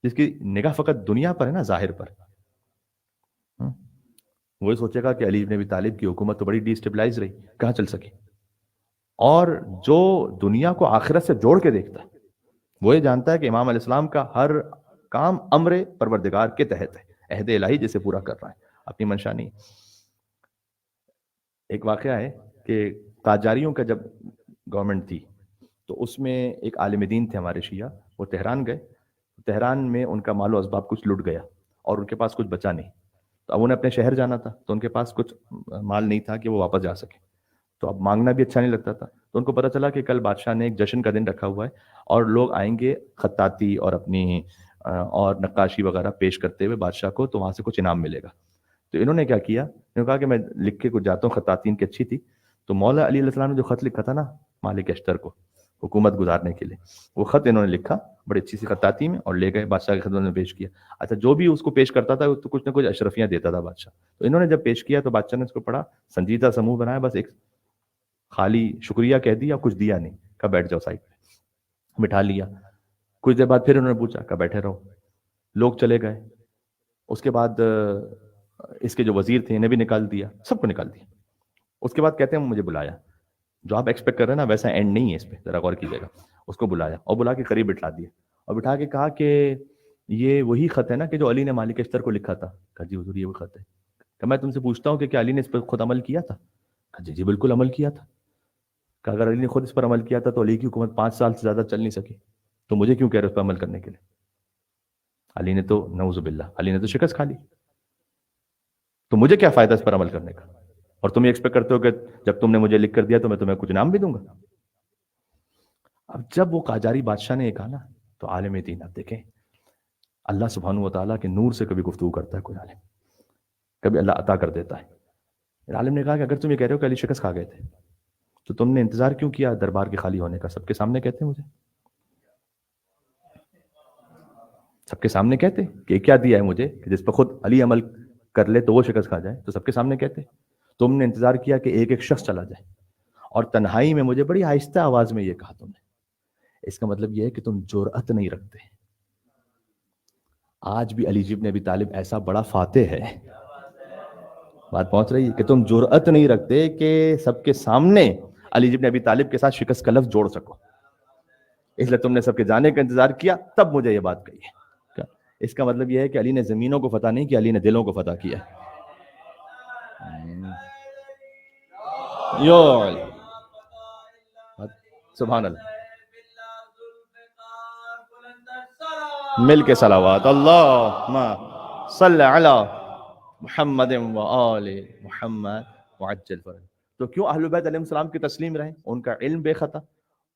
جس کی نگاہ فقط دنیا پر ہے نا، ظاہر پر، وہی سوچے گا کہ علی بن ابی طالب کی حکومت تو بڑی ڈی اسٹیبلائز رہی، کہاں چل سکی. اور جو دنیا کو آخرت سے جوڑ کے دیکھتا ہے وہ یہ جانتا ہے کہ امام علیہ السلام کا ہر کام امر پروردگار کے تحت ہے، عہد الہی جسے پورا کر رہا ہے، اپنی منشا نہیں. ایک واقعہ ہے کہ قاجاریوں کا جب گورنمنٹ تھی تو اس میں ایک عالم دین تھے ہمارے شیعہ، وہ تہران گئے. تہران میں ان کا مال و اسباب کچھ لٹ گیا اور ان کے پاس کچھ بچا نہیں. تو اب انہیں اپنے شہر جانا تھا تو ان کے پاس کچھ مال نہیں تھا کہ وہ واپس جا سکے. تو اب مانگنا بھی اچھا نہیں لگتا تھا. تو ان کو پتہ چلا کہ کل بادشاہ نے ایک جشن کا دن رکھا ہوا ہے اور لوگ آئیں گے خطاطی اور اپنی اور نقاشی وغیرہ پیش کرتے ہوئے بادشاہ کو، تو وہاں سے کچھ انعام ملے گا. تو انہوں نے کیا کیا، انہوں نے کہا کہ میں لکھ کے کچھ جاتا ہوں، خطاطی ان کی اچھی تھی. تو مولا علی علیہ السلام نے جو خط لکھا تھا نا مالک اشتر کو حکومت گزارنے کے لیے، وہ خط انہوں نے لکھا بڑی اچھی سی خطاطی میں اور لے گئے بادشاہ کی خدمت میں پیش کیا. اچھا، جو بھی اس کو پیش کرتا تھا تو کچھ نہ کچھ اشرفیاں دیتا تھا بادشاہ. تو انہوں نے جب پیش کیا تو بادشاہ نے اس کو پڑھا، سنجیدہ سموہ بنایا، بس ایک خالی شکریہ کہہ دیا، کچھ دیا نہیں. کہا بیٹھ جاؤ سائڈ پہ، بٹھا لیا. کچھ دیر بعد پھر انہوں نے پوچھا، کہا بیٹھے رہو. لوگ چلے گئے. اس کے بعد اس کے جو وزیر تھے انہیں بھی نکال دیا، سب کو نکال دیا. اس کے بعد کہتے ہیں مجھے بلایا، جو آپ ایکسپیکٹ کر رہے ہیں نا ویسا اینڈ نہیں ہے اس پہ، ذرا غور کیجیے گا. اس کو بلایا اور بلا کے قریب بٹھا دیا اور بٹھا کے کہا کہ یہ وہی خط ہے نا کہ جو علی نے مالک اشتر کو لکھا تھا. کہا جی حضور یہ وہ خط ہے. کہ میں تم سے پوچھتا ہوں کہ کیا علی نے اس پر خود عمل کیا تھا؟ کہا جی بالکل عمل کیا تھا. کہ اگر علی نے خود اس پر عمل کیا تھا تو علی کی حکومت 5 سال سے زیادہ چل نہیں سکی، تو مجھے کیوں کہہ رہے اس پر عمل کرنے کے لیے؟ علی نے تو نعوذ باللہ، علی نے تو شکست کھا لی، تو مجھے کیا فائدہ اس پر عمل کرنے کا؟ اور تم یہ ایکسپیکٹ کرتے ہو کہ جب تم نے مجھے لکھ کر دیا تو میں تمہیں کچھ انعام بھی دوں گا. اب جب وہ قاجاری بادشاہ نے یہ کہا نا تو عالم دین، اب دیکھیں اللہ سبحانہ و تعالیٰ کے نور سے کبھی گفتگو کرتا ہے کوئی عالم، کبھی اللہ عطا کر دیتا ہے. عالم نے کہا کہ اگر تم یہ کہہ رہے ہو کہ علی شکست کھا گئے تھے تو تم نے انتظار کیوں کیا دربار کے خالی ہونے کا؟ سب کے سامنے کہتے مجھے، سب کے سامنے کہتے کہ کیا دیا ہے مجھے کہ جس پر خود علی عمل کر لے تو وہ شکست کھا جائے. تو سب کے سامنے کہتے تم نے انتظار کیا کہ ایک ایک شخص چلا جائے اور تنہائی میں مجھے بڑی آہستہ آواز میں یہ کہا تم نے. اس کا مطلب یہ ہے کہ تم جرأت نہیں رکھتے. آج بھی علی بن ابی طالب ایسا بڑا فاتح ہے، بات پہنچ رہی ہے کہ تم جرأت نہیں رکھتے کہ سب کے سامنے علی بن ابی طالب کے ساتھ شکست کا لفظ جوڑ سکو. اس لیے تم نے سب کے جانے کا انتظار کیا، تب مجھے یہ بات کہی ہے. اس کا مطلب یہ ہے کہ علی نے زمینوں کو فتح نہیں کیا، علی نے دلوں کو فتح کیا. سبحان اللہ. مل کے صلوات اللہم صلی علی محمد و آل محمد وعجل فرج. تو کیوں اہل بیت علیہ السلام کی تسلیم رہیں؟ ان کا علم بے خطا،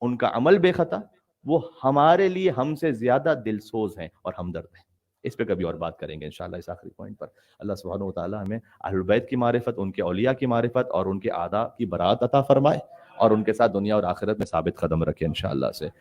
ان کا عمل بے خطا، وہ ہمارے لیے ہم سے زیادہ دل سوز ہیں اور ہمدرد ہیں. اس پہ کبھی اور بات کریں گے انشاءاللہ اس آخری پوائنٹ پر. اللہ سبحانہ و تعالی ہمیں اہل بیت کی معرفت، ان کے اولیاء کی معرفت اور ان کے اعداء کی برات عطا فرمائے اور ان کے ساتھ دنیا اور آخرت میں ثابت قدم رکھے انشاءاللہ سے.